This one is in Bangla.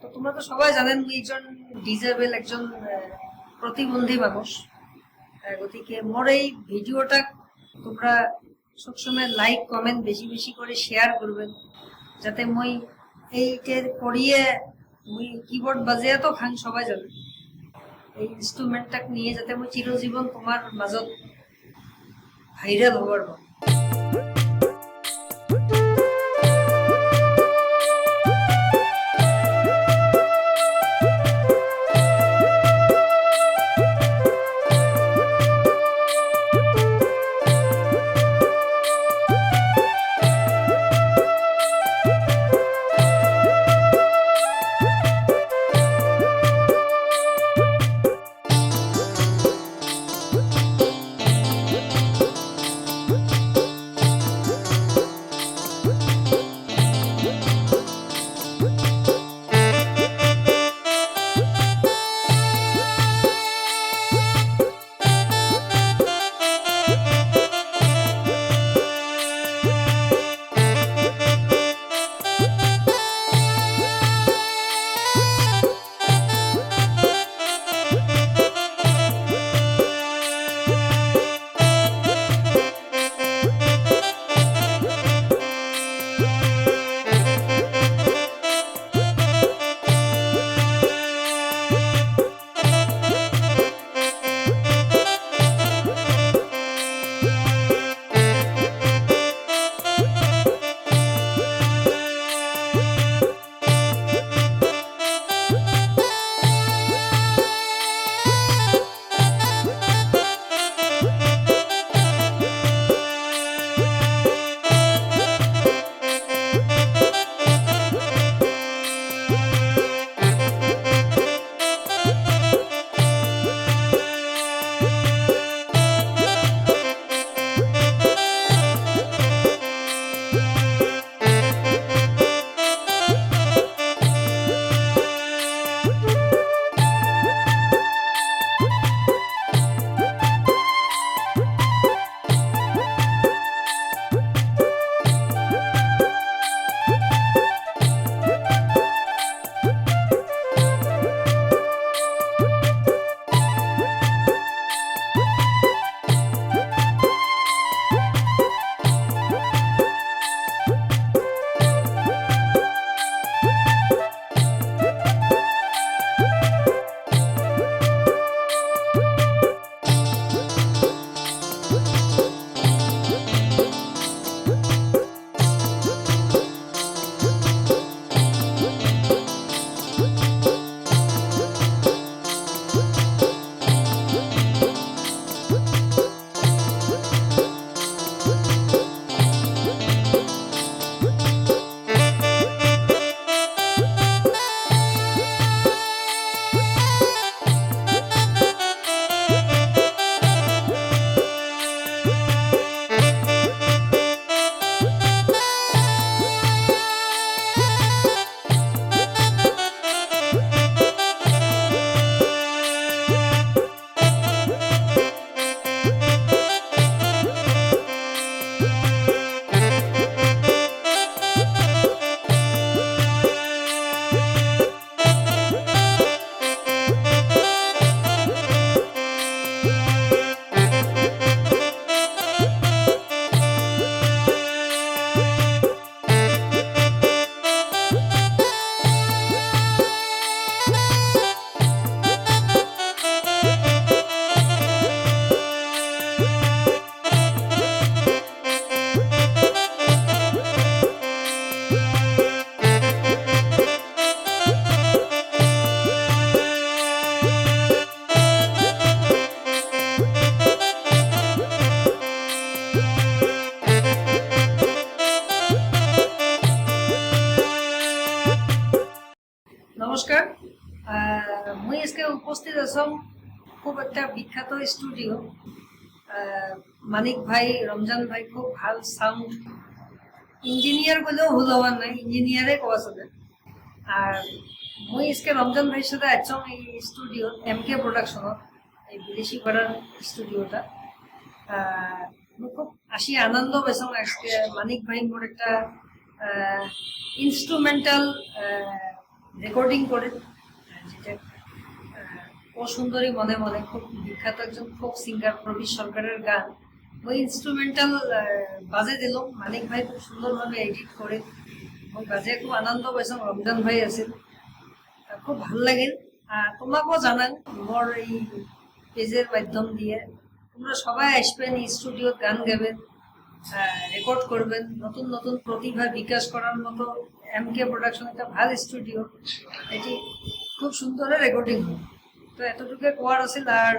তো তোমরা তো সবাই জানেন একজন ডিজেবল একজন প্রতিবন্ধী মানুষ গতিকে মোর এই ভিডিওটা তোমরা সবসময় লাইক কমেন্ট বেশি বেশি করে শেয়ার করবেন যাতে মই এইটার করিয়ে মুই কিবোর্ড বাজিয়ে তো খান সবাই জানে এই ইনস্ট্রুমেন্টটাক নিয়ে যাতে মই চিরজীবন তোমার মাজত ভাইরাল হবার পাবো। নমস্কার, মুই আজকে উপস্থিত আছম খুব একটা বিখ্যাত স্টুডিও। মানিক ভাই, রমজান ভাই খুব ভাল সাউন্ড ইঞ্জিনিয়ার বলেও ভুল হবার নাই, ইঞ্জিনিয়ারে কোয়া চলে। আর মুই আজকে রমজান ভাইয়ের সাথে আসছম এই স্টুডিও MK প্রোডাকশনত, এই বিদেশি পাড়ার স্টুডিওটা। খুব আসি আনন্দ পাইছম আজকে মানিক ভাই মোর একটা ইনস্ট্রুমেন্টাল রেকর্ডিং করে, যেটা ও সুন্দরী মনে মনে, খুব বিখ্যাত একজন ফোক সিঙ্গার প্রবীর সরকারের গান, ওই ইনস্ট্রুমেন্টাল বাজে দিল মানিক ভাই খুব সুন্দরভাবে এডিট করে, ওই বাজে খুব আনন্দ পাইছো। রমজান ভাই আছিল, খুব ভাল লাগিল। তোমাকেও জানান মোর এই পেজের মাধ্যম দিয়ে, তোমরা সবাই আসবেন স্টুডিওত, গান গাবেন, রেকর্ড করবেন, নতুন নতুন প্রতিভা বিকাশ করার মতো MK প্রোডাকশন একটা ভাল স্টুডিও, এটি খুব সুন্দর রেকর্ডিং হয়। তো এতটুকু কোয়ার আছিল। আর